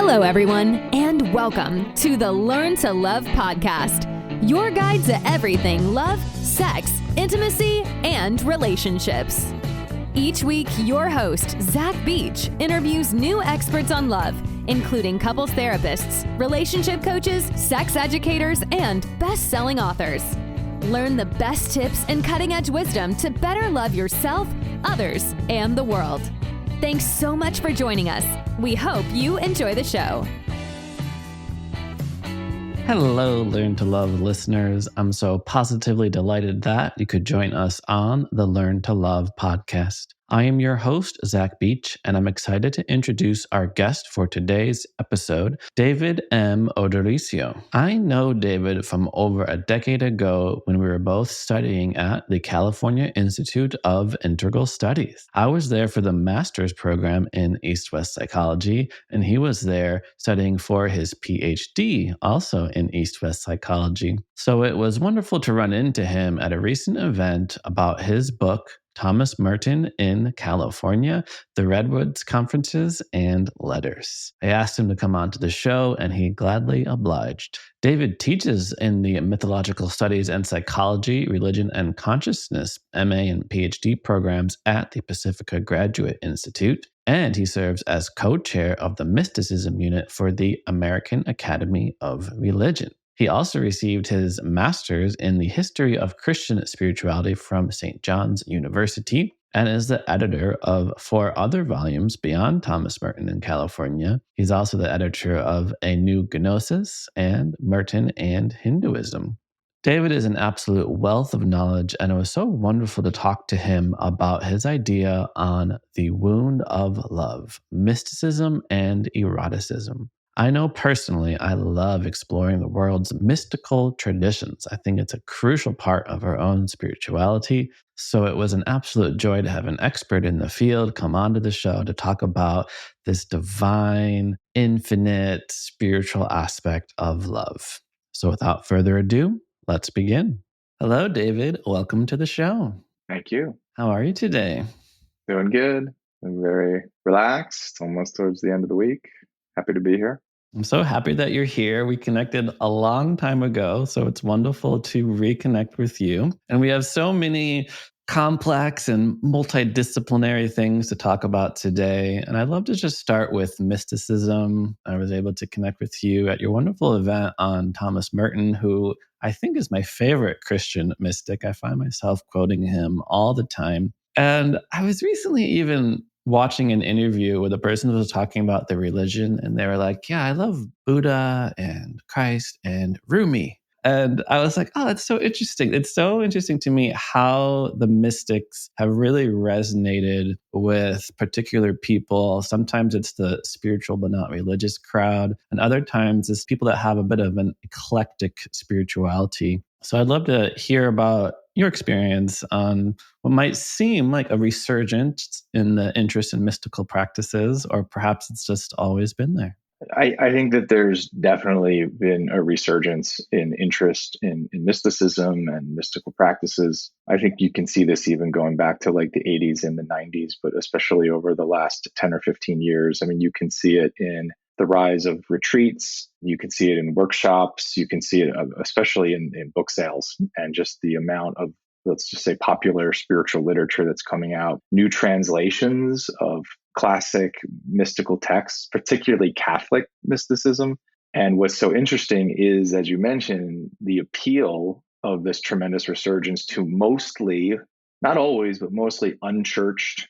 Hello, everyone, and welcome to the Learn to Love podcast, your guide to everything love, sex, intimacy, and relationships. Each week, your host, Zach Beach, interviews new experts on love, including couples therapists, relationship coaches, sex educators, and best-selling authors. Learn the best tips and cutting-edge wisdom to better love yourself, others, and the world. Thanks so much for joining us. We hope you enjoy the show. Hello, Learn to Love listeners. I'm so positively delighted that you could join us on the Learn to Love podcast. I am your host, Zach Beach, and I'm excited to introduce our guest for today's episode, David M. Odorisio. I know David from over a decade ago when we were both studying at the California Institute of Integral Studies. I was there for the master's program in East-West psychology, and he was there studying for his PhD, also in East-West psychology. So it was wonderful to run into him at a recent event about his book, Thomas Merton in California, the Redwoods Conferences and Letters. I asked him to come on to the show, and he gladly obliged. David teaches in the Mythological Studies and Psychology, Religion and Consciousness MA and PhD programs at the Pacifica Graduate Institute, and he serves as co-chair of the Mysticism unit for the American Academy of Religion. He also received his master's in the history of Christian spirituality from St. John's University and is the editor of 4 other volumes beyond Thomas Merton in California. He's also the editor of A New Gnosis and Merton and Hinduism. David is an absolute wealth of knowledge, and it was so wonderful to talk to him about his idea on the wound of love, mysticism and eroticism. I know personally, I love exploring the world's mystical traditions. I think it's a crucial part of our own spirituality. So it was an absolute joy to have an expert in the field come onto the show to talk about this divine, infinite, spiritual aspect of love. So without further ado, let's begin. Hello, David. Welcome to the show. Thank you. How are you today? Doing good. I'm very relaxed, almost towards the end of the week. Happy to be here. I'm so happy that you're here. We connected a long time ago, so it's wonderful to reconnect with you. And we have so many complex and multidisciplinary things to talk about today. And I'd love to just start with mysticism. I was able to connect with you at your wonderful event on Thomas Merton, who I think is my favorite Christian mystic. I find myself quoting him all the time. And I was recently even watching an interview with a person who was talking about their religion, and they were like, yeah, I love Buddha and Christ and Rumi. And I was like, oh, that's so interesting. It's so interesting to me how the mystics have really resonated with particular people. Sometimes it's the spiritual but not religious crowd, and other times it's people that have a bit of an eclectic spirituality. So I'd love to hear about your experience on what might seem like a resurgence in the interest in mystical practices, or perhaps it's just always been there. I think that there's definitely been a resurgence in interest in mysticism and mystical practices. I think you can see this even going back to like the 80s and the 90s, but especially over the last 10 or 15 years. I mean, you can see it in the rise of retreats. You can see it in workshops. You can see it especially in book sales, and just the amount of, let's just say, popular spiritual literature that's coming out, new translations of classic mystical texts, particularly Catholic mysticism. And what's so interesting is, as you mentioned, the appeal of this tremendous resurgence to mostly, not always, but mostly unchurched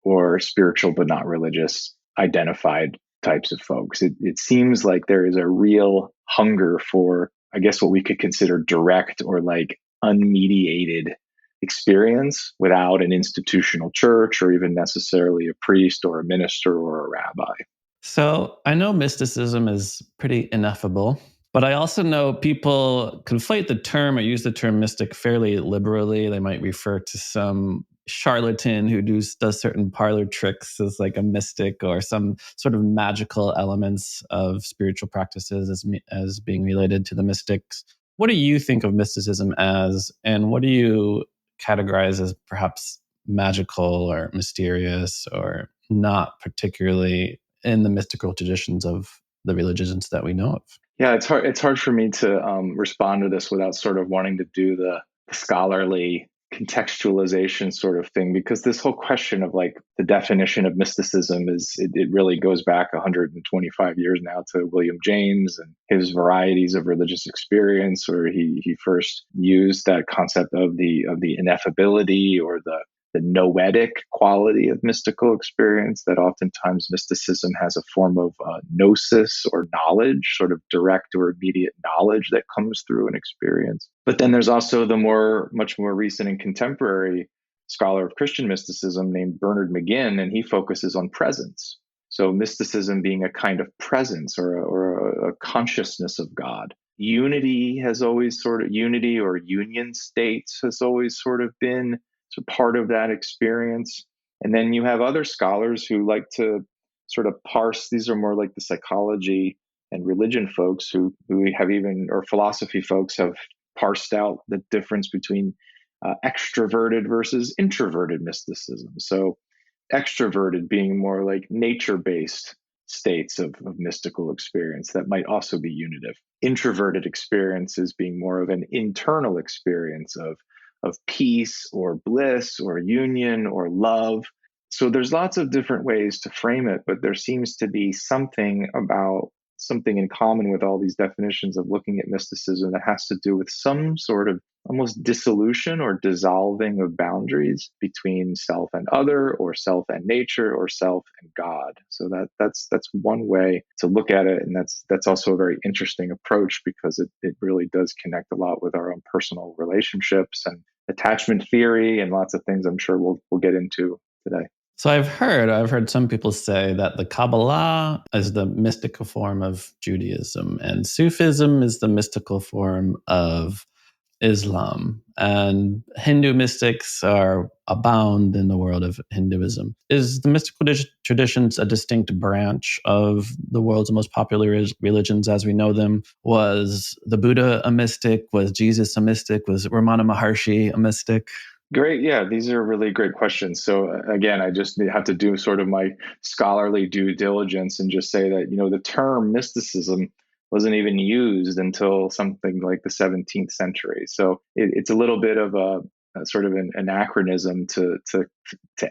or spiritual but not religious identified types of folks. It seems like there is a real hunger for, I guess, what we could consider direct or like unmediated experience without an institutional church or even necessarily a priest or a minister or a rabbi. So I know mysticism is pretty ineffable, but I also know people conflate the term or use the term mystic fairly liberally. They might refer to some charlatan who does certain parlor tricks as like a mystic, or some sort of magical elements of spiritual practices as being related to the mystics. What do you think of mysticism as, and what do you categorize as perhaps magical or mysterious or not particularly in the mystical traditions of the religions that we know of. Yeah, it's hard. It's hard for me to respond to this without sort of wanting to do the scholarly contextualization sort of thing, because this whole question of like the definition of mysticism it really goes back 125 years now to William James and his varieties of religious experience, where he first used that concept of the ineffability or the noetic quality of mystical experience, that oftentimes mysticism has a form of gnosis or knowledge, sort of direct or immediate knowledge that comes through an experience. But then there's also the much more recent and contemporary scholar of Christian mysticism named Bernard McGinn, and he focuses on presence. So mysticism being a kind of presence or a consciousness of God. Unity or union states has always sort of been part of that experience. And then you have other scholars who like to sort of parse, these are more like the psychology and religion folks who or philosophy folks have parsed out the difference between extroverted versus introverted mysticism. So extroverted being more like nature-based states of mystical experience that might also be unitive. Introverted experiences being more of an internal experience of peace or bliss or union or love. So there's lots of different ways to frame it, but there seems to be something in common with all these definitions of looking at mysticism that has to do with some sort of almost dissolution or dissolving of boundaries between self and other, or self and nature, or self and God. So that's one way to look at it, and that's also a very interesting approach, because it really does connect a lot with our own personal relationships and attachment theory and lots of things I'm sure we'll get into today. So I've heard some people say that the Kabbalah is the mystical form of Judaism, and Sufism is the mystical form of Islam, and Hindu mystics are abound in the world of Hinduism. Is the mystical traditions a distinct branch of the world's most popular religions as we know them? Was the Buddha a mystic? Was Jesus a mystic? Was Ramana Maharshi a mystic? Great. Yeah, these are really great questions. So again, I just have to do sort of my scholarly due diligence and just say that, the term mysticism wasn't even used until something like the 17th century. So it's a little bit of a sort of an anachronism to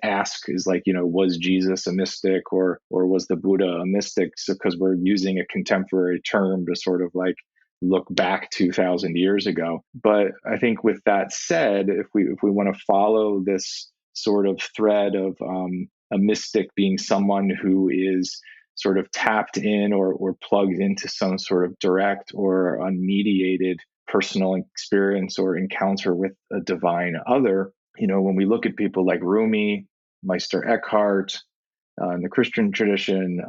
ask, is like, was Jesus a mystic or was the Buddha a mystic? So because we're using a contemporary term to sort of like look back 2,000 years ago. But I think with that said, if we want to follow this sort of thread of a mystic being someone who is sort of tapped in or plugged into some sort of direct or unmediated personal experience or encounter with a divine other, when we look at people like Rumi, Meister Eckhart, in the Christian tradition,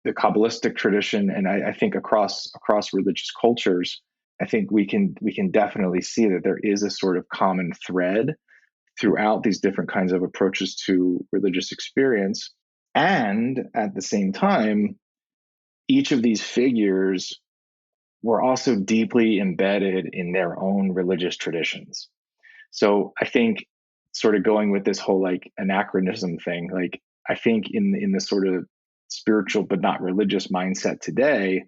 the Kabbalistic tradition, and I think across religious cultures, I think we can definitely see that there is a sort of common thread throughout these different kinds of approaches to religious experience. And at the same time, each of these figures were also deeply embedded in their own religious traditions. So I think sort of going with this whole like anachronism thing, like I think in the sort of spiritual but not religious mindset today,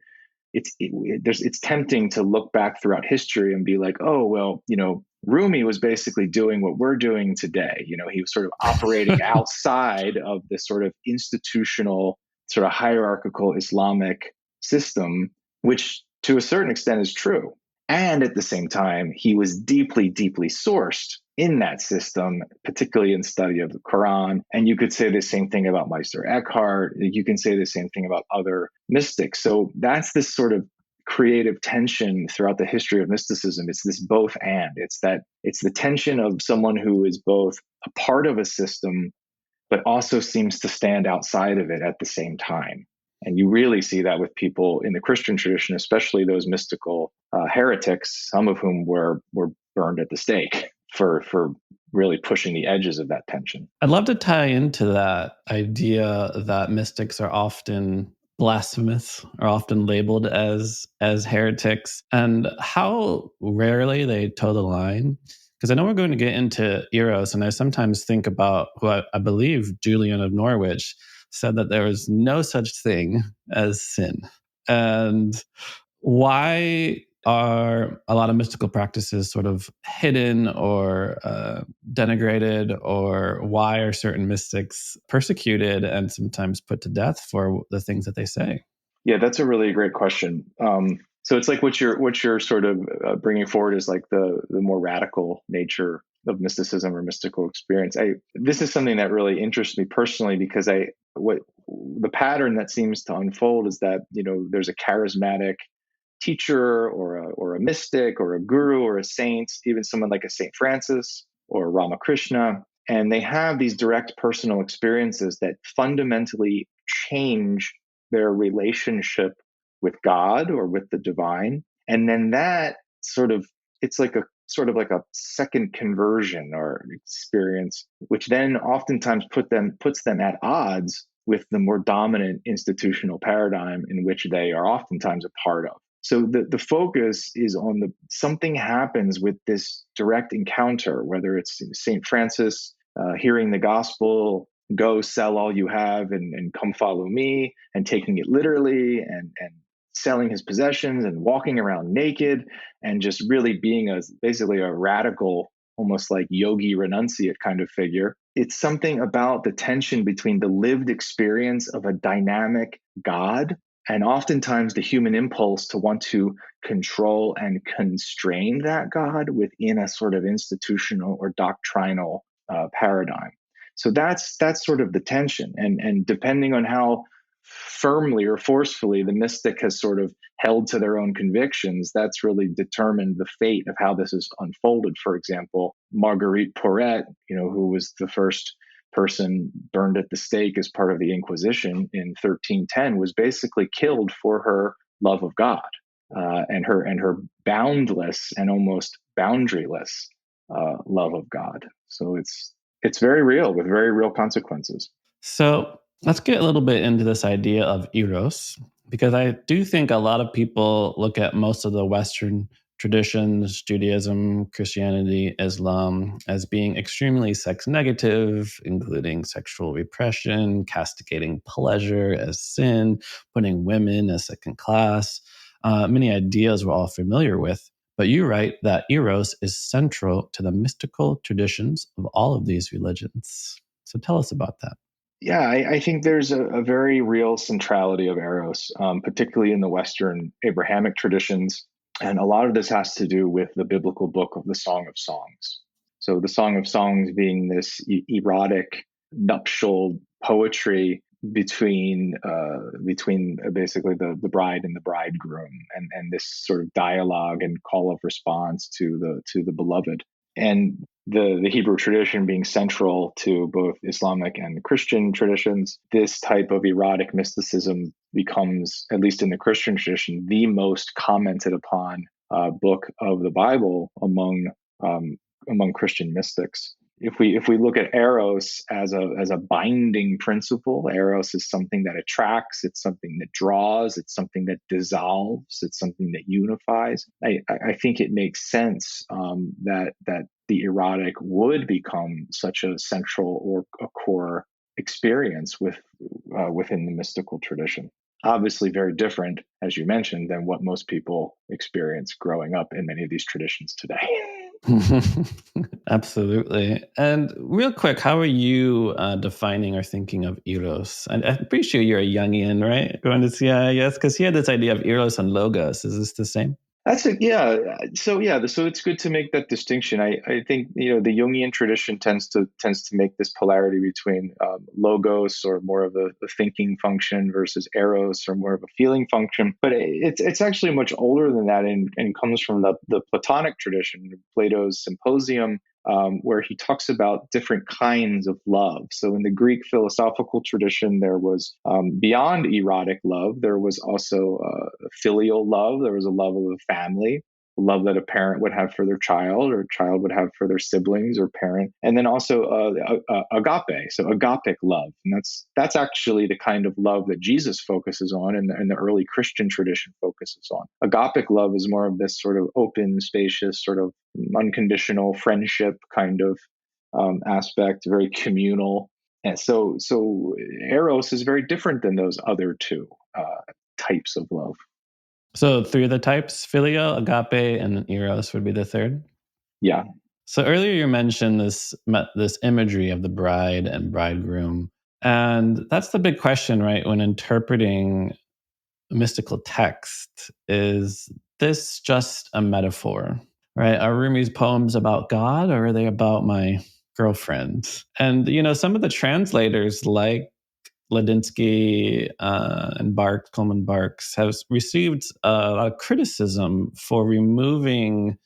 it's tempting to look back throughout history and be like, oh, well, Rumi was basically doing what we're doing today. He was sort of operating outside of this sort of institutional, sort of hierarchical Islamic system, which to a certain extent is true. And at the same time, he was deeply, deeply sourced in that system, particularly in study of the Quran. And you could say the same thing about Meister Eckhart. You can say the same thing about other mystics. So that's this sort of creative tension throughout the history of mysticism. It's this both and. It's the tension of someone who is both a part of a system, but also seems to stand outside of it at the same time. And you really see that with people in the Christian tradition, especially those mystical heretics, some of whom were burned at the stake for really pushing the edges of that tension. I'd love to tie into that idea that mystics are often blasphemous, are often labeled as heretics, and how rarely they toe the line. Because I know we're going to get into eros, and I sometimes think about who I believe Julian of Norwich said that there is no such thing as sin. And why are a lot of mystical practices sort of hidden or denigrated, or why are certain mystics persecuted and sometimes put to death for the things that they say? Yeah, that's a really great question. So it's like what you're sort of bringing forward is like the more radical nature of mysticism or mystical experience. This is something that really interests me personally because what the pattern that seems to unfold is that there's a charismatic teacher or a mystic or a guru or a saint, even someone like a Saint Francis or Ramakrishna, and they have these direct personal experiences that fundamentally change their relationship with God or with the divine. And then that sort of, it's like a sort of like a second conversion or experience, which then oftentimes puts them at odds with the more dominant institutional paradigm in which they are oftentimes a part of. So the focus is on something happens with this direct encounter, whether it's St. Francis hearing the gospel, go sell all you have and come follow me, and taking it literally and selling his possessions and walking around naked and just really being basically a radical, almost like yogi renunciate kind of figure. It's something about the tension between the lived experience of a dynamic God and oftentimes the human impulse to want to control and constrain that God within a sort of institutional or doctrinal paradigm. So that's sort of the tension, and depending on how firmly or forcefully the mystic has sort of held to their own convictions, that's really determined the fate of how this is unfolded. For example, Marguerite Porete, who was the first person burned at the stake as part of the Inquisition in 1310, was basically killed for her love of God and her boundless and almost boundaryless love of God. So it's very real with very real consequences. So let's get a little bit into this idea of eros, because I do think a lot of people look at most of the Western traditions, Judaism, Christianity, Islam, as being extremely sex negative, including sexual repression, castigating pleasure as sin, putting women as second class. Many ideas we're all familiar with. But you write that eros is central to the mystical traditions of all of these religions. So tell us about that. Yeah, I think there's a very real centrality of eros, particularly in the Western Abrahamic traditions. And a lot of this has to do with the biblical book of the Song of Songs. So the Song of Songs being this erotic, nuptial poetry between basically the bride and the bridegroom, and this sort of dialogue and call of response to the beloved. And the Hebrew tradition being central to both Islamic and Christian traditions, this type of erotic mysticism becomes, at least in the Christian tradition, the most commented upon book of the Bible among Christian mystics. If we look at eros as a binding principle, eros is something that attracts, it's something that draws, it's something that dissolves, it's something that unifies. I think it makes sense that the erotic would become such a central or a core experience within the mystical tradition. Obviously, very different, as you mentioned, than what most people experience growing up in many of these traditions today. Absolutely. And real quick, how are you defining or thinking of eros? And I'm pretty sure you're a Jungian, right? Going to CIIS, because he had this idea of eros and logos. Is this the same? That's it. Yeah. So it's good to make that distinction. I think the Jungian tradition tends to make this polarity between logos, or more of a thinking function, versus eros, or more of a feeling function. But it's actually much older than that, and comes from the Platonic tradition, Plato's Symposium, where he talks about different kinds of love. So in the Greek philosophical tradition, there was beyond erotic love, there was also filial love. There was a love of a family, a love that a parent would have for their child, or a child would have for their siblings or parent, and then also agape, so agapic love, and that's actually the kind of love that Jesus focuses on, and the early Christian tradition focuses on. Agapic love is more of this sort of open, spacious, sort of unconditional friendship kind of aspect, very communal. And so eros is very different than those other two types of love. So 3 of the types, filial, agape, and eros would be the third? Yeah. So earlier you mentioned this imagery of the bride and bridegroom. And that's the big question, right? When interpreting mystical text, is this just a metaphor, right? Are Rumi's poems about God, or are they about my girlfriend? And, some of the translators like Ladinsky and Coleman Barks have received a lot of criticism for removing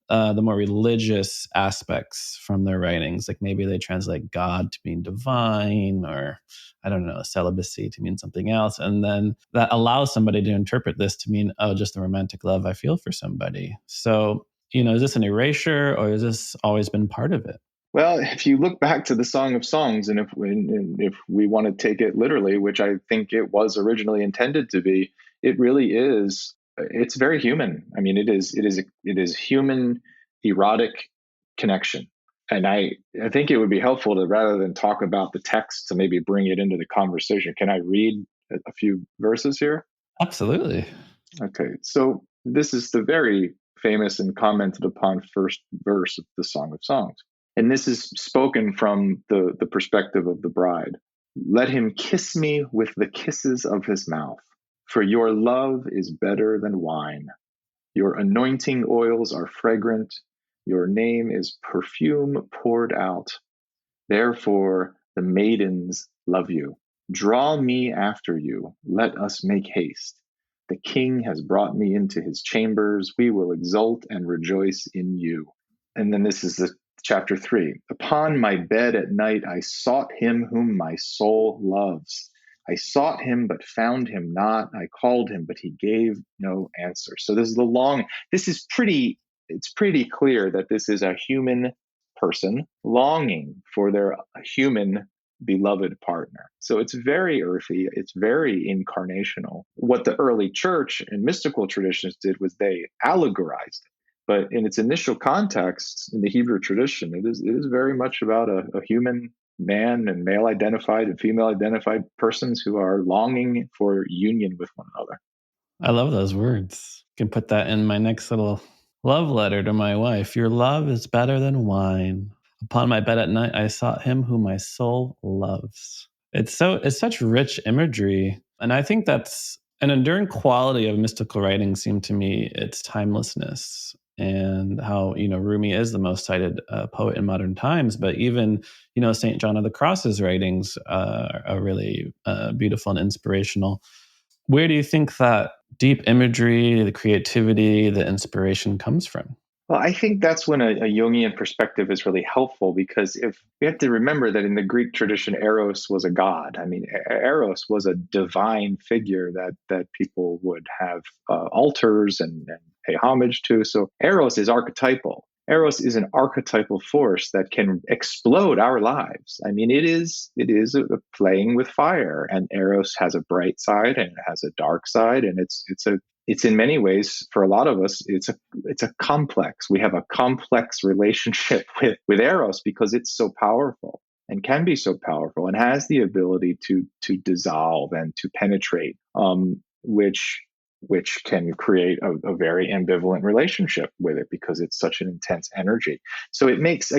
the more religious aspects from their writings. Like maybe they translate God to mean divine, or I don't know, celibacy to mean something else. And then that allows somebody to interpret this to mean, oh, just the romantic love I feel for somebody. So, is this an erasure, or has this always been part of it? Well, if you look back to the Song of Songs, and if we want to take it literally, which I think it was originally intended to be, it really is. It's very human. I mean, it is human erotic connection. And I think it would be helpful to, rather than talk about the text, to maybe bring it into the conversation. Can I read a few verses here? Absolutely. Okay, so this is the very famous and commented upon first verse of the Song of Songs. And this is spoken from the perspective of the bride. Let him kiss me with the kisses of his mouth, for your love is better than wine. Your anointing oils are fragrant. Your name is perfume poured out. Therefore, the maidens love you. Draw me after you. Let us make haste. The king has brought me into his chambers. We will exult and rejoice in you. And then this is the chapter 3. Upon my bed at night, I sought him whom my soul loves. I sought him, but found him not. I called him, but he gave no answer. So it's pretty clear that this is a human person longing for their human beloved partner. So it's very earthy, it's very incarnational. What the early church and mystical traditions did was they allegorized it. But in its initial context, in the Hebrew tradition, it is very much about a human man and male identified and female identified persons who are longing for union with one another. I love those words. I can put that in my next little love letter to my wife. Your love is better than wine. Upon my bed at night, I sought him whom my soul loves. It's such rich imagery. And I think that's an enduring quality of mystical writing, seemed to me, its timelessness, and how, Rumi is the most cited poet in modern times. But even, St. John of the Cross's writings are really beautiful and inspirational. Where do you think that deep imagery, the creativity, the inspiration comes from? Well, I think that's when a Jungian perspective is really helpful, because if we have to remember that in the Greek tradition, Eros was a god. I mean, Eros was a divine figure that people would have altars and pay homage to. So Eros is archetypal. Eros is an archetypal force that can explode our lives. I mean, it is a playing with fire, and Eros has a bright side and it has a dark side, and it's in many ways, for a lot of us, it's a complex. We have a complex relationship with Eros because it's so powerful and can be so powerful and has the ability to dissolve and to penetrate, which can create a very ambivalent relationship with it because it's such an intense energy. So it makes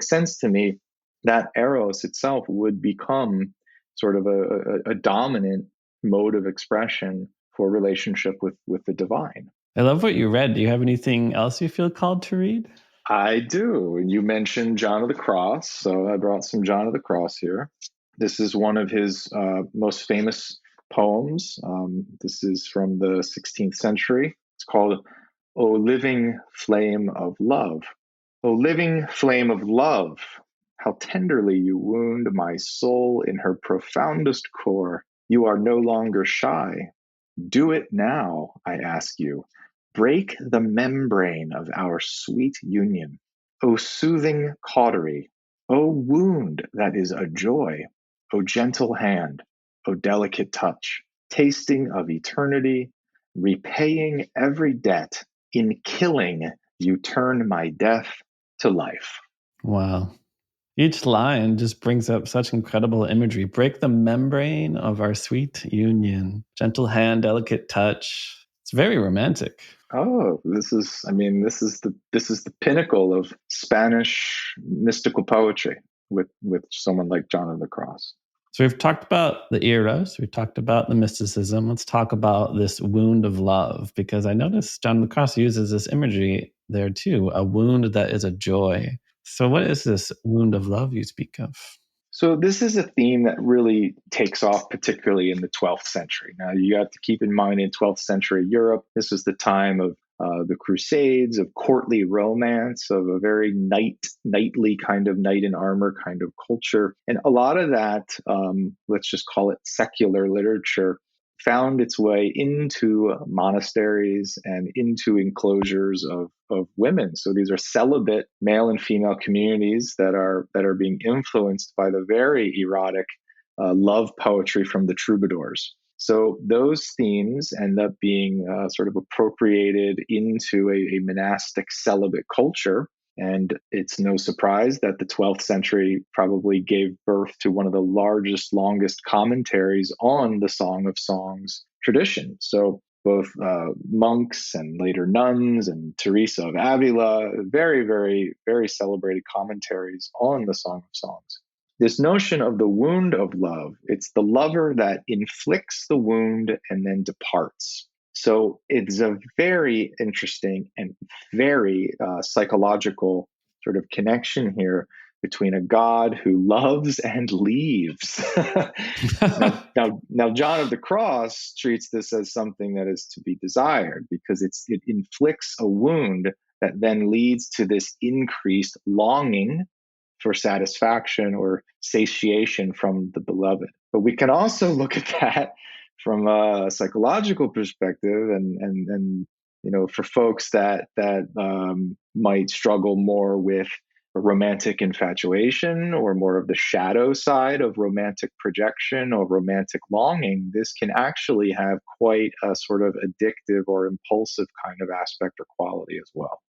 sense to me that Eros itself would become sort of a dominant mode of expression for relationship with the divine. I love what you read. Do you have anything else you feel called to read? I do. You mentioned John of the Cross, so I brought some John of the Cross here. This is one of his most famous poems. This is from the 16th century. It's called O Living Flame of Love. O living flame of love, how tenderly you wound my soul in her profoundest core. You are no longer shy. Do it now, I ask you. Break the membrane of our sweet union. O soothing cautery, O wound that is a joy, O gentle hand, O delicate touch, tasting of eternity, repaying every debt. In killing, you turn my death to life. Wow. Each line just brings up such incredible imagery. Break the membrane of our sweet union. Gentle hand, delicate touch. It's very romantic. Oh, this is the pinnacle of Spanish mystical poetry with someone like John of the Cross. So we've talked about the eros, we've talked about the mysticism. Let's talk about this wound of love, because I noticed John of the Cross uses this imagery there too, a wound that is a joy. So what is this wound of love you speak of? So this is a theme that really takes off, particularly in the 12th century. Now, you have to keep in mind in 12th century Europe, this was the time of the Crusades, of courtly romance, of a very knightly kind of knight in armor kind of culture. And a lot of that, let's just call it secular literature, found its way into monasteries and into enclosures of women. So these are celibate male and female communities that are being influenced by the very erotic love poetry from the troubadours. So those themes end up being sort of appropriated into a monastic celibate culture. And it's no surprise that the 12th century probably gave birth to one of the largest, longest commentaries on the Song of Songs tradition. So both monks and later nuns and Teresa of Avila, very, very, very celebrated commentaries on the Song of Songs. This notion of the wound of love, it's the lover that inflicts the wound and then departs. So it's a very interesting and very psychological sort of connection here between a God who loves and leaves. now, John of the Cross treats this as something that is to be desired because it inflicts a wound that then leads to this increased longing for satisfaction or satiation from the beloved. But we can also look at that from a psychological perspective, and for folks that might struggle more with a romantic infatuation or more of the shadow side of romantic projection or romantic longing, this can actually have quite a sort of addictive or impulsive kind of aspect or quality as well.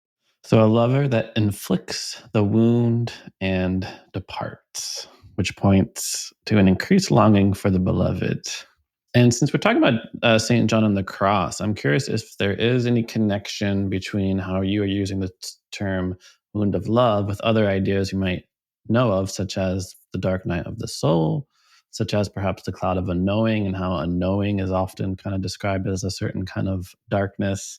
So a lover that inflicts the wound and departs, which points to an increased longing for the beloved. And since we're talking about St. John on the Cross, I'm curious if there is any connection between how you are using the term wound of love with other ideas you might know of, such as the dark night of the soul, such as perhaps the cloud of unknowing, and how unknowing is often kind of described as a certain kind of darkness.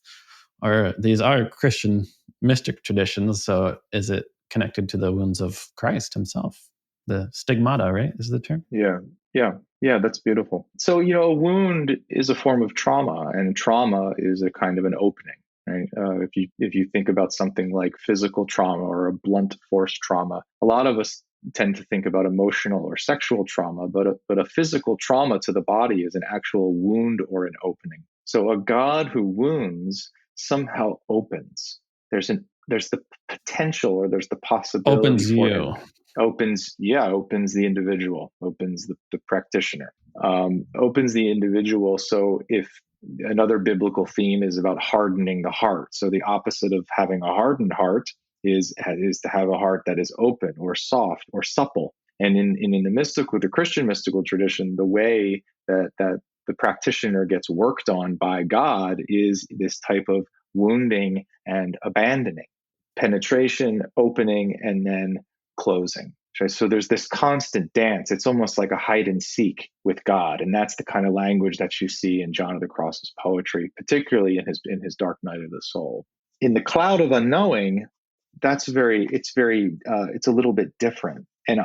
Or these are Christian mystic traditions, so is it connected to the wounds of Christ himself? The stigmata, right, is the term? Yeah, that's beautiful. So, a wound is a form of trauma, and trauma is a kind of an opening, right? If you think about something like physical trauma or a blunt force trauma, a lot of us tend to think about emotional or sexual trauma, but a physical trauma to the body is an actual wound or an opening. So a God who wounds somehow opens. There's the potential, or there's the possibility Opens for you. opens the individual, opens the practitioner, opens the individual. So if another biblical theme is about hardening the heart, so the opposite of having a hardened heart is to have a heart that is open or soft or supple. And in the Christian mystical tradition, the way that the practitioner gets worked on by God is this type of wounding and abandoning, penetration, opening, and then closing. So there's this constant dance. It's almost like a hide and seek with God, and that's the kind of language that you see in John of the Cross's poetry, particularly in his Dark Night of the Soul. In the Cloud of Unknowing, it's a little bit different. And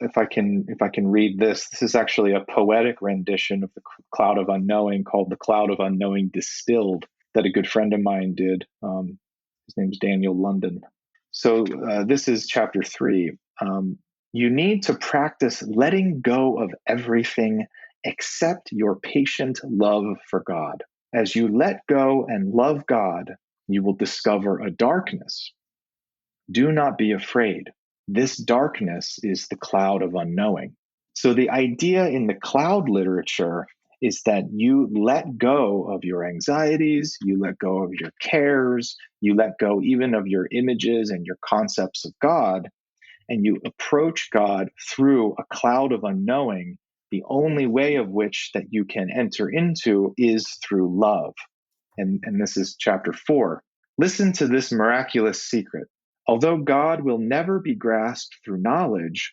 if I can read this. This is actually a poetic rendition of the Cloud of Unknowing called "The Cloud of Unknowing Distilled" that a good friend of mine did. His name's Daniel London. So this is chapter 3. You need to practice letting go of everything except your patient love for God. As you let go and love God, you will discover a darkness. Do not be afraid. This darkness is the cloud of unknowing. So the idea in the cloud literature is that you let go of your anxieties, you let go of your cares, you let go even of your images and your concepts of God, and you approach God through a cloud of unknowing, the only way of which that you can enter into is through love. And this is chapter 4. Listen to this miraculous secret. Although God will never be grasped through knowledge,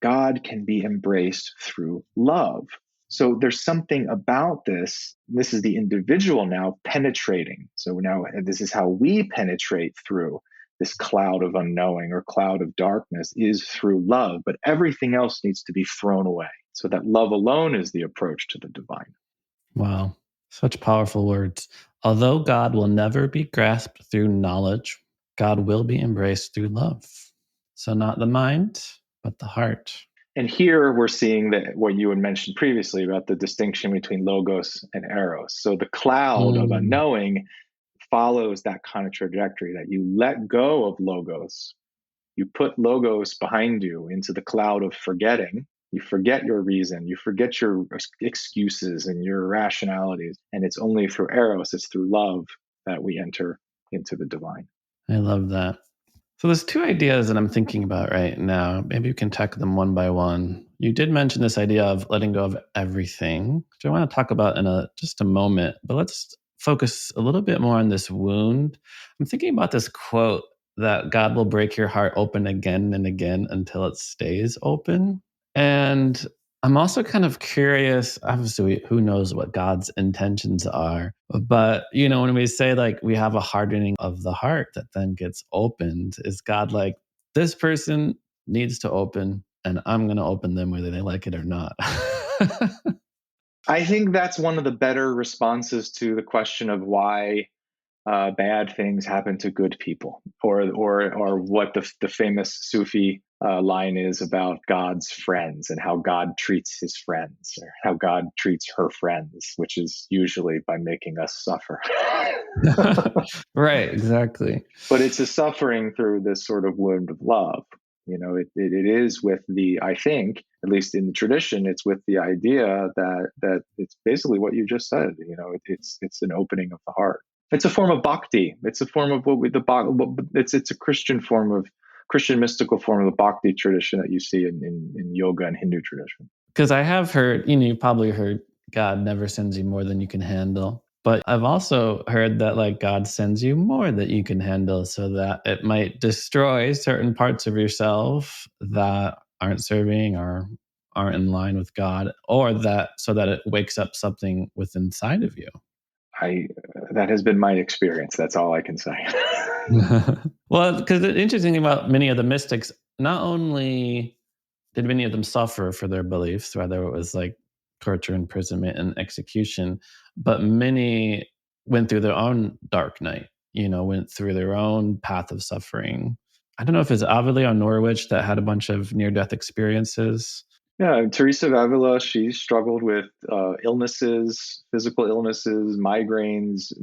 God can be embraced through love. So there's something about this. This is the individual now penetrating. So now this is how we penetrate through this cloud of unknowing or cloud of darkness, is through love. But everything else needs to be thrown away. So that love alone is the approach to the divine. Wow. Such powerful words. Although God will never be grasped through knowledge, God will be embraced through love. So not the mind, but the heart. And here we're seeing that what you had mentioned previously about the distinction between logos and eros. So the cloud of unknowing follows that kind of trajectory, that you let go of logos. You put logos behind you into the cloud of forgetting. You forget your reason. You forget your excuses and your rationalities. And it's only through eros, it's through love that we enter into the divine. I love that. So there's two ideas that I'm thinking about right now. Maybe you can tackle them one by one. You did mention this idea of letting go of everything, which I want to talk about in just a moment. But let's focus a little bit more on this wound. I'm thinking about this quote that God will break your heart open again and again until it stays open. And I'm also kind of curious, obviously, who knows what God's intentions are. But, when we say like we have a hardening of the heart that then gets opened, is God like, this person needs to open and I'm going to open them whether they like it or not? I think that's one of the better responses to the question of why bad things happen to good people, or what the famous Sufi line is about God's friends and how God treats his friends, or how God treats her friends, which is usually by making us suffer. Right, exactly. But it's a suffering through this sort of wound of love. It is with I think, at least in the tradition, it's with the idea that it's basically what you just said. It's an opening of the heart. It's a form of bhakti. It's a form of it's a Christian mystical form of the bhakti tradition that you see in yoga and Hindu tradition. Because I have heard, you probably heard God never sends you more than you can handle. But I've also heard that like God sends you more that you can handle, so that it might destroy certain parts of yourself that aren't serving or aren't in line with God, or so that it wakes up something within inside of you. That has been my experience. That's all I can say. Well, because the interesting thing about many of the mystics, not only did many of them suffer for their beliefs, whether it was like torture, imprisonment, and execution, but many went through their own dark night, went through their own path of suffering. I don't know if it's Avila or Norwich that had a bunch of near-death experiences. Yeah, Teresa of Avila, she struggled with illnesses, physical illnesses, migraines.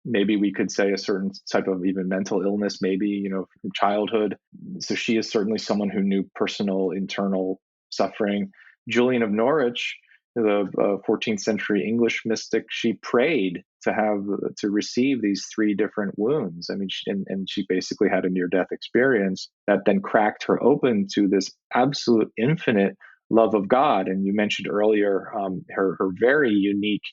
Maybe we could say a certain type of even mental illness, maybe, from childhood. So she is certainly someone who knew personal, internal suffering. Julian of Norwich, the 14th century English mystic, she prayed to receive these 3 different wounds. I mean, she basically had a near-death experience that then cracked her open to this absolute infinite love of God. And you mentioned earlier her very unique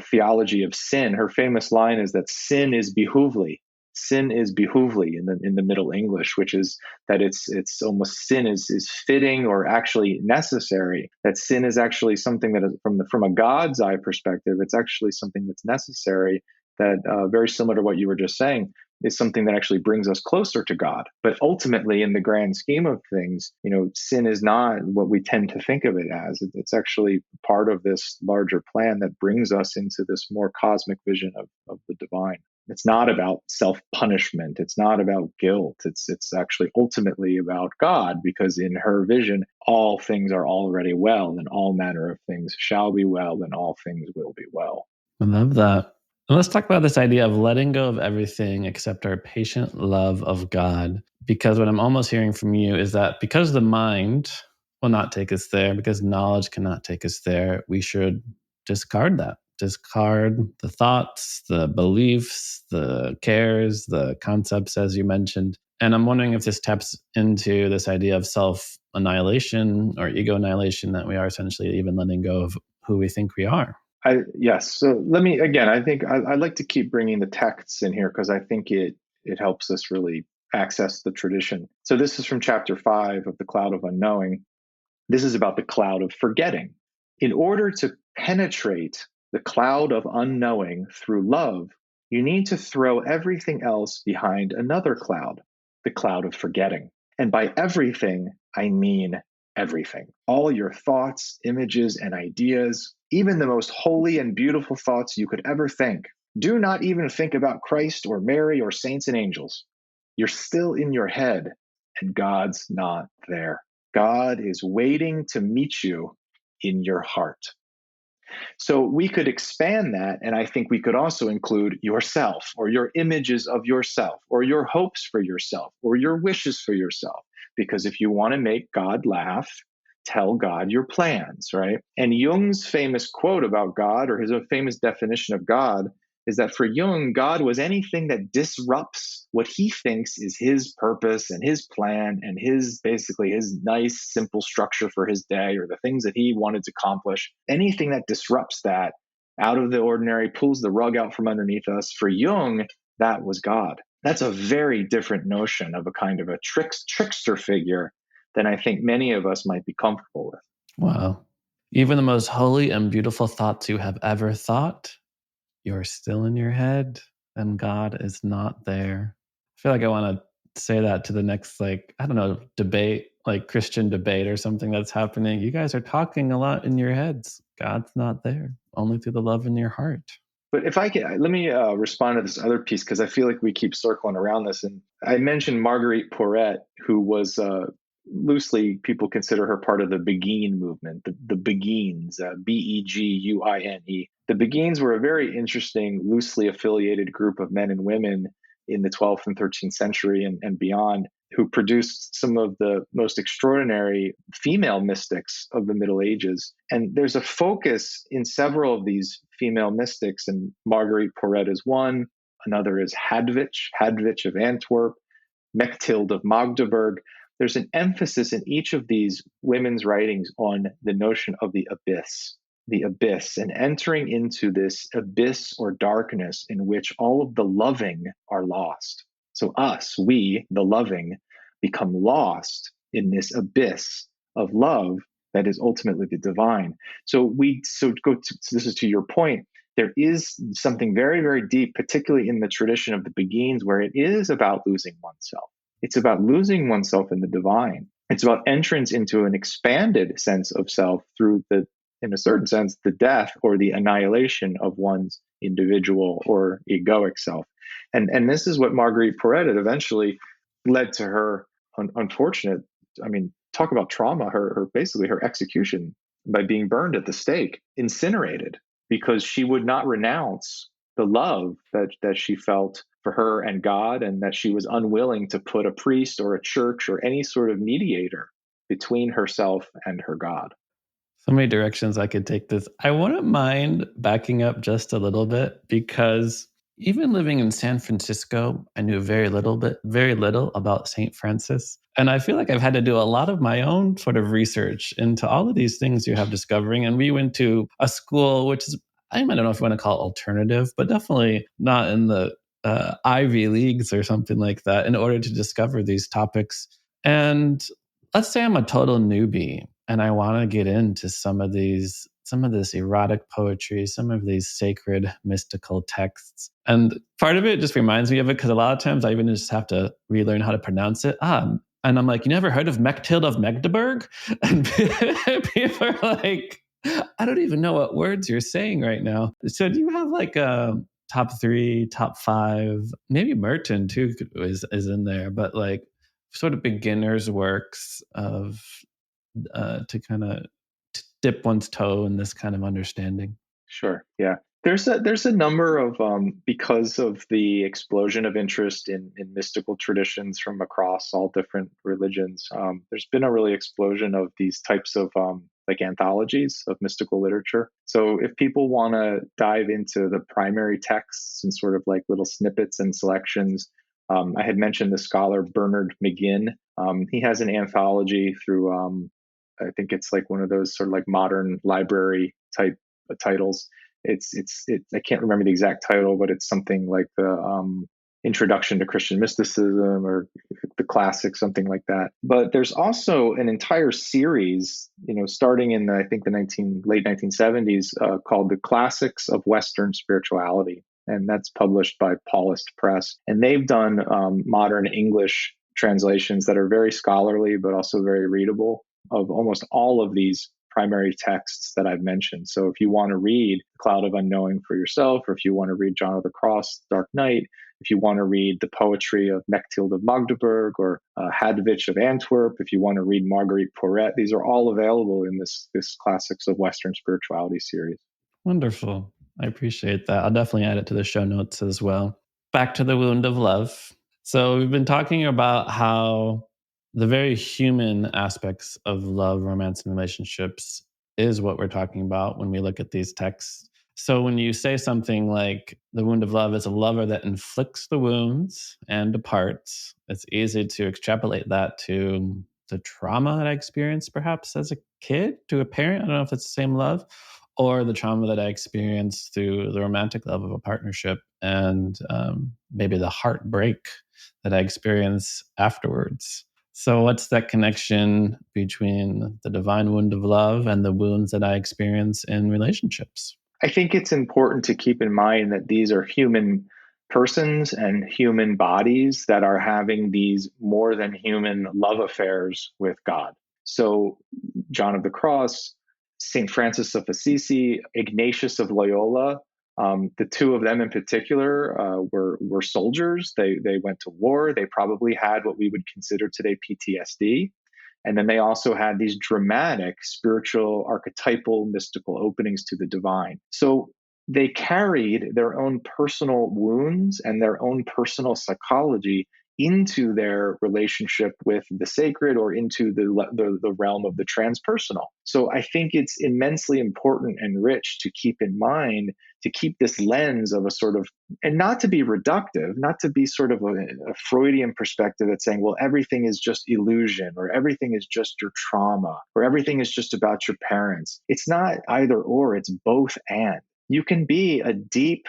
theology of sin. Her famous line is that sin is behoovely. Sin is behoovely in the Middle English, which is that it's almost sin is fitting or actually necessary. That sin is actually something that is from a God's eye perspective, it's actually something that's necessary. That very similar to what you were just saying, is something that actually brings us closer to God. But ultimately, in the grand scheme of things, sin is not what we tend to think of it as. It's actually part of this larger plan that brings us into this more cosmic vision of the divine. It's not about self-punishment. It's not about guilt. It's actually ultimately about God, because in her vision, all things are already well, and all manner of things shall be well, and all things will be well. I love that. And let's talk about this idea of letting go of everything except our patient love of God. Because what I'm almost hearing from you is that because the mind will not take us there, because knowledge cannot take us there, we should discard that. Discard the thoughts, the beliefs, the cares, the concepts, as you mentioned, And I'm wondering if this taps into this idea of self-annihilation or ego annihilation, that we are essentially even letting go of who we think we are. Yes. So let me, again, I think I'd like to keep bringing the texts in here because I think it helps us really access the tradition. So this is from chapter 5 of The Cloud of Unknowing. This is about the cloud of forgetting. In order to penetrate the cloud of unknowing through love, you need to throw everything else behind another cloud, the cloud of forgetting. And by everything, I mean everything. All your thoughts, images, and ideas, even the most holy and beautiful thoughts you could ever think. Do not even think about Christ or Mary or saints and angels. You're still in your head, and God's not there. God is waiting to meet you in your heart. So we could expand that, and I think we could also include yourself or your images of yourself or your hopes for yourself or your wishes for yourself. Because if you want to make God laugh, tell God your plans, right? And Jung's famous quote about God, or his famous definition of God, is that for Jung, God was anything that disrupts what he thinks is his purpose and his plan and basically his nice, simple structure for his day, or the things that he wanted to accomplish. Anything that disrupts that out of the ordinary, pulls the rug out from underneath us. For Jung, that was God. That's a very different notion of a kind of a trickster figure than I think many of us might be comfortable with. Wow. Even the most holy and beautiful thoughts you have ever thought, you're still in your head and God is not there. I feel like I want to say that to the next, I don't know, debate, like Christian debate or something that's happening. You guys are talking a lot in your heads. God's not there, only through the love in your heart. But if I can, let me respond to this other piece, because I feel like we keep circling around this. And I mentioned Marguerite Porete, who was loosely, people consider her part of the Beguine movement, the Beguines, Beguine. The Beguines were a very interesting, loosely affiliated group of men and women in the 12th and 13th century and beyond, who produced some of the most extraordinary female mystics of the Middle Ages. And there's a focus in several of these female mystics, and Marguerite Porete is one. Another is Hadwich of Antwerp, Mechtilde of Magdeburg. There's an emphasis in each of these women's writings on the notion of the abyss, and entering into this abyss or darkness in which all of the loving are lost. So we, the loving, become lost in this abyss of love that is ultimately the divine. So this is to your point. There is something very, very deep, particularly in the tradition of the Beguines, where it is about losing oneself. It's about losing oneself in the divine. It's about entrance into an expanded sense of self through in a certain sense, the death or the annihilation of one's individual or egoic self. And this is what Marguerite Porete eventually led to her unfortunate, talk about trauma, basically her execution by being burned at the stake, incinerated, because she would not renounce the love that she felt for her and God, and that she was unwilling to put a priest or a church or any sort of mediator between herself and her God. So many directions I could take this. I wouldn't mind backing up just a little bit, because even living in San Francisco, I knew very little about St. Francis. And I feel like I've had to do a lot of my own sort of research into all of these things you have discovering. And we went to a school, which is, I don't know if you want to call it alternative, but definitely not in the Ivy Leagues or something like that, in order to discover these topics. And let's say I'm a total newbie and I want to get into some of this erotic poetry, some of these sacred mystical texts. And part of it just reminds me of it, because a lot of times I even just have to relearn how to pronounce it. And I'm like, you never heard of Mechtilde of Magdeburg? And people are like, I don't even know what words you're saying right now. So do you have like a top 3, top 5, maybe Merton too is in there, but like sort of beginner's works of to kind of dip one's toe in this kind of understanding? Sure. Yeah. There's a number of because of the explosion of interest in mystical traditions from across all different religions. There's been a really explosion of these types of like anthologies of mystical literature. So if people want to dive into the primary texts and sort of like little snippets and selections, I had mentioned the scholar Bernard McGinn. He has an anthology through, I think it's like one of those sort of like modern library type titles. I can't remember the exact title, but it's something like the Introduction to Christian Mysticism or the Classics, something like that. But there's also an entire series, starting in I think the late 1970s, called The Classics of Western Spirituality. And that's published by Paulist Press. And they've done modern English translations that are very scholarly, but also very readable of almost all of these primary texts that I've mentioned. So if you want to read Cloud of Unknowing for yourself, or if you want to read John of the Cross, Dark Night, if you want to read the poetry of Mechthild of Magdeburg or Hadvich of Antwerp, if you want to read Marguerite Porete, these are all available in this Classics of Western Spirituality series. Wonderful. I appreciate that. I'll definitely add it to the show notes as well. Back to the wound of love. So we've been talking about how the very human aspects of love, romance, and relationships is what we're talking about when we look at these texts. So when you say something like the wound of love is a lover that inflicts the wounds and departs, it's easy to extrapolate that to the trauma that I experienced perhaps as a kid to a parent. I don't know if it's the same love, or the trauma that I experienced through the romantic love of a partnership, and maybe the heartbreak that I experience afterwards. So what's that connection between the divine wound of love and the wounds that I experience in relationships? I think it's important to keep in mind that these are human persons and human bodies that are having these more than human love affairs with God. So John of the Cross, St. Francis of Assisi, Ignatius of Loyola, the two of them in particular were soldiers. They went to war. They probably had what we would consider today PTSD. And then they also had these dramatic spiritual, archetypal, mystical openings to the divine. So they carried their own personal wounds and their own personal psychology into their relationship with the sacred or into the realm of the transpersonal. So I think it's immensely important and rich to keep in mind, to keep this lens of a sort of, and not to be reductive, not to be sort of a Freudian perspective that's saying, well, everything is just illusion, or everything is just your trauma, or everything is just about your parents. It's not either or, it's both and. You can be a deep,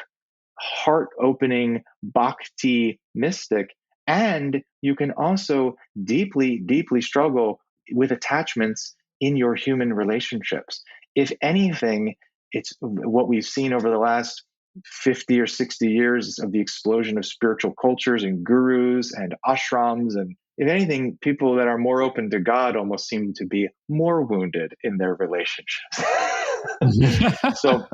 heart-opening bhakti mystic, and you can also deeply, deeply struggle with attachments in your human relationships. If anything, it's what we've seen over the last 50 or 60 years of the explosion of spiritual cultures and gurus and ashrams. And if anything, people that are more open to God almost seem to be more wounded in their relationships. So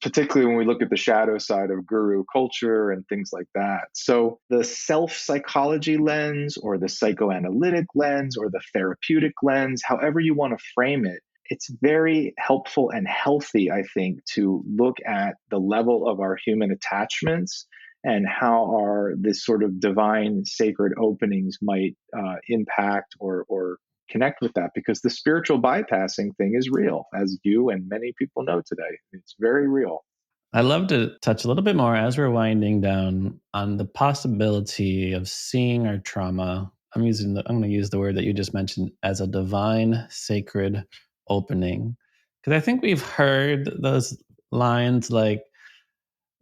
particularly when we look at the shadow side of guru culture and things like that. So the self-psychology lens or the psychoanalytic lens or the therapeutic lens, however you want to frame it, it's very helpful and healthy, I think, to look at the level of our human attachments and how this sort of divine sacred openings might impact or connect with that, because the spiritual bypassing thing is real, as you and many people know today. It's very real. I'd love to touch a little bit more as we're winding down on the possibility of seeing our trauma. I'm going to use the word that you just mentioned as a divine sacred opening, because I think we've heard those lines like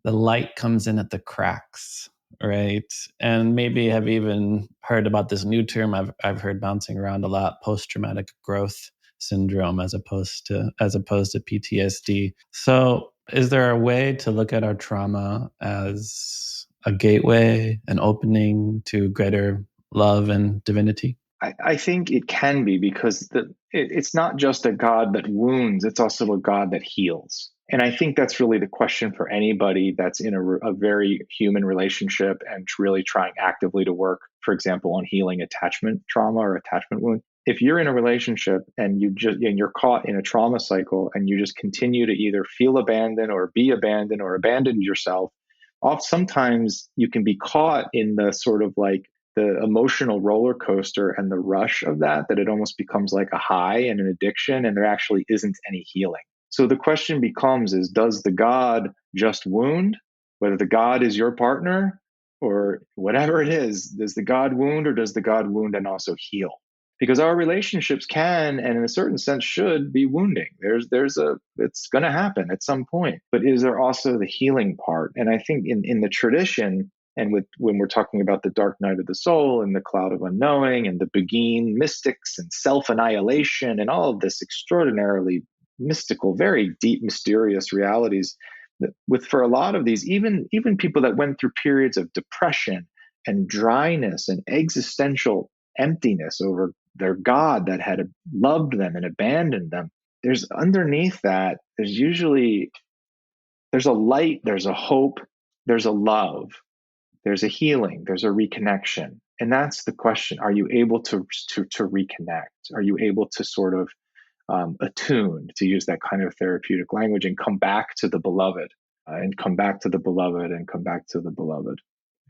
the light comes in at the cracks, right? And maybe have even heard about this new term I've heard bouncing around a lot, post-traumatic growth syndrome, as opposed to PTSD. So is there a way to look at our trauma as a gateway, an opening to greater love and divinity? I think it can be, because it's not just a God that wounds, it's also a God that heals. And I think that's really the question for anybody that's in a very human relationship and really trying actively to work, for example, on healing attachment trauma or attachment wound. If you're in a relationship and you're caught in a trauma cycle and you just continue to either feel abandoned or be abandoned or abandon yourself, sometimes you can be caught in the sort of like the emotional roller coaster and the rush of that it almost becomes like a high and an addiction, and there actually isn't any healing. So the question becomes does the God just wound? Whether the God is your partner, or whatever it is, does the God wound, or does the God wound and also heal? Because our relationships can, and in a certain sense should, be wounding. It's going to happen at some point. But is there also the healing part? And I think in the tradition, and when we're talking about the dark night of the soul and the cloud of unknowing and the Beguine mystics and self-annihilation and all of this extraordinarily mystical, very deep, mysterious realities, that for a lot of these, even people that went through periods of depression and dryness and existential emptiness over their God that had loved them and abandoned them, there's underneath that, there's a light, there's a hope, there's a love, there's a healing, there's a reconnection. And that's the question. Are you able to reconnect? Are you able to sort of attune, to use that kind of therapeutic language, and come back to the beloved, and come back to the beloved, and come back to the beloved?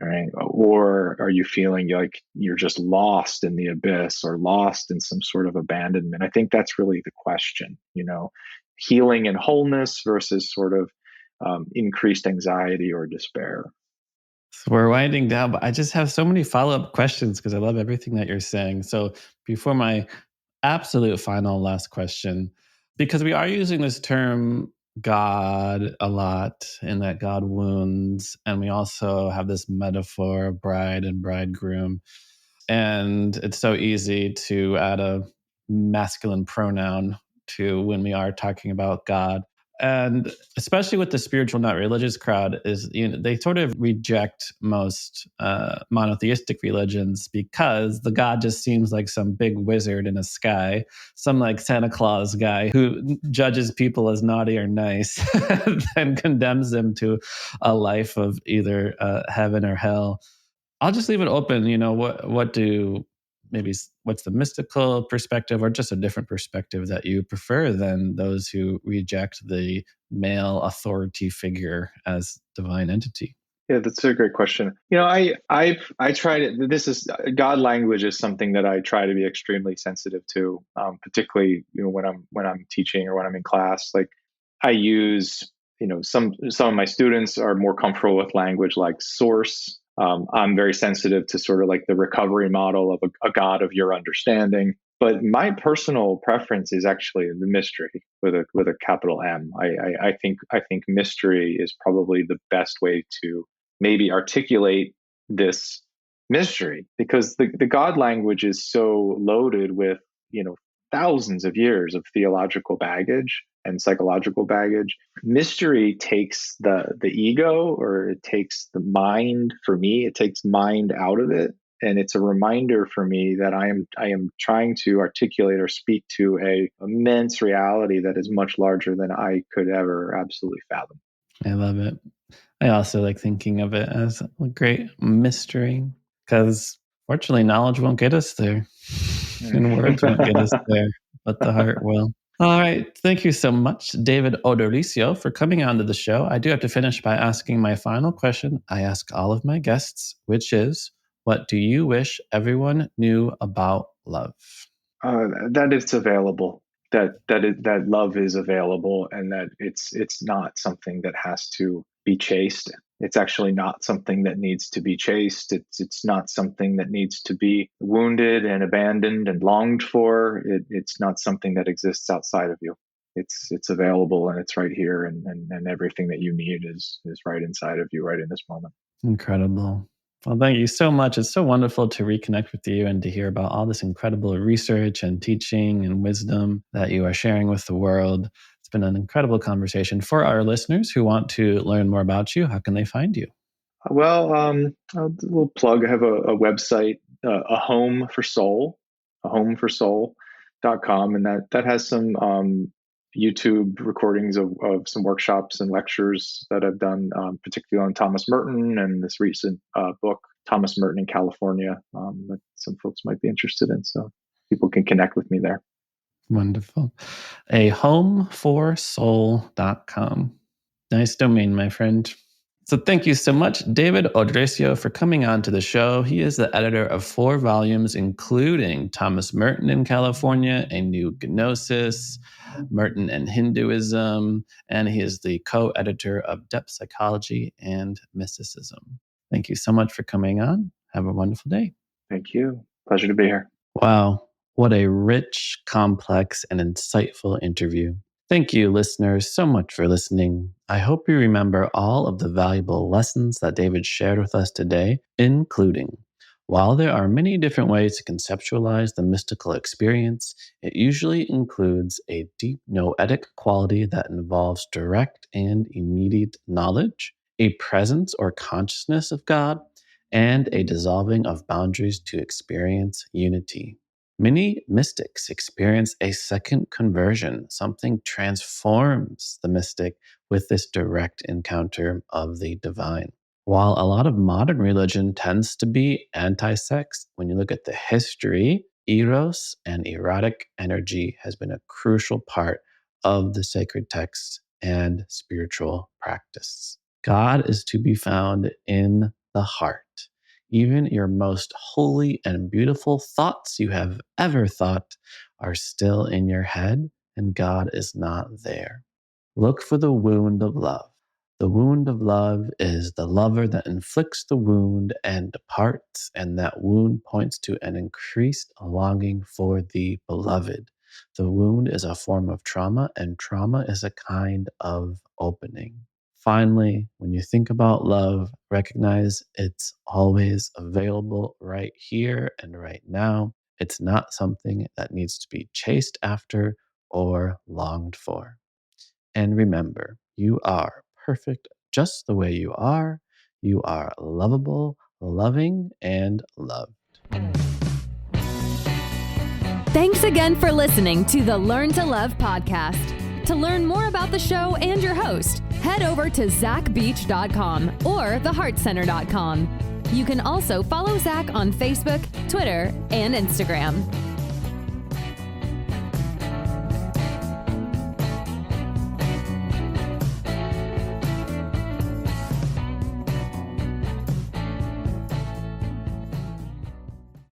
Right? Or are you feeling like you're just lost in the abyss, or lost in some sort of abandonment? I think that's really the question, healing and wholeness versus sort of increased anxiety or despair. So we're winding down, but I just have so many follow-up questions because I love everything that you're saying. So before my absolute final last question, because we are using this term God a lot, and that God wounds, and we also have this metaphor of bride and bridegroom, and it's so easy to add a masculine pronoun to when we are talking about God. And especially with the spiritual, not religious crowd, is they sort of reject most monotheistic religions because the God just seems like some big wizard in the sky, some like Santa Claus guy who judges people as naughty or nice and condemns them to a life of either heaven or hell. I'll just leave it open. What's the mystical perspective, or just a different perspective that you prefer than those who reject the male authority figure as divine entity? Yeah, that's a great question. I try to. This is God language is something that I try to be extremely sensitive to, particularly when I'm teaching or when I'm in class. Like I use, some of my students are more comfortable with language like source. I'm very sensitive to sort of like the recovery model of a God of your understanding. But my personal preference is actually the mystery with a capital M. I think mystery is probably the best way to maybe articulate this mystery, because the God language is so loaded with, thousands of years of theological baggage and psychological baggage. Mystery takes the ego, or it takes the mind. For me, it takes mind out of it. And it's a reminder for me that I am trying to articulate or speak to a immense reality that is much larger than I could ever absolutely fathom. I love it. I also like thinking of it as a great mystery, because fortunately, knowledge won't get us there, and words won't get us there, but the heart will. All right. Thank you so much, David Odorisio, for coming onto the show. I do have to finish by asking my final question I ask all of my guests, which is, what do you wish everyone knew about love? That it's available, that love is available, and that it's not something that has to be chased. It's actually not something that needs to be chased. It's not something that needs to be wounded and abandoned and longed for. It's not something that exists outside of you. It's available, and it's right here, and everything that you need is right inside of you right in this moment. Incredible. Well, thank you so much. It's so wonderful to reconnect with you and to hear about all this incredible research and teaching and wisdom that you are sharing with the world. It's been an incredible conversation. For our listeners who want to learn more about you, how can they find you? Well, a little plug. I have a website, a home for soul, ahomeforsoul.com, and that has some YouTube recordings of some workshops and lectures that I've done, particularly on Thomas Merton and this recent book, Thomas Merton in California, that some folks might be interested in. So people can connect with me there. Wonderful. ahomeforsoul.com. Nice domain, my friend. So thank you so much, David Odorisio, for coming on to the show. He is the editor of 4 volumes, including Thomas Merton in California, A New Gnosis, Merton and Hinduism, and he is the co-editor of Depth Psychology and Mysticism. Thank you so much for coming on. Have a wonderful day. Thank you. Pleasure to be here. Wow, what a rich, complex, and insightful interview. Thank you, listeners, so much for listening. I hope you remember all of the valuable lessons that David shared with us today, including: while there are many different ways to conceptualize the mystical experience, it usually includes a deep noetic quality that involves direct and immediate knowledge, a presence or consciousness of God, and a dissolving of boundaries to experience unity. Many mystics experience a second conversion. Something transforms the mystic with this direct encounter of the divine. While a lot of modern religion tends to be anti-sex, when you look at the history, eros and erotic energy has been a crucial part of the sacred texts and spiritual practice. God is to be found in the heart. Even your most holy and beautiful thoughts you have ever thought are still in your head, and God is not there. Look for the wound of love. The wound of love is the lover that inflicts the wound and departs, and that wound points to an increased longing for the beloved. The wound is a form of trauma, and trauma is a kind of opening. Finally, when you think about love, recognize it's always available right here and right now. It's not something that needs to be chased after or longed for. And remember, you are perfect just the way you are. You are lovable, loving, and loved. Thanks again for listening to the Learn to Love podcast. To learn more about the show and your host, head over to zachbeach.com or theheartcenter.com. You can also follow Zach on Facebook, Twitter, and Instagram.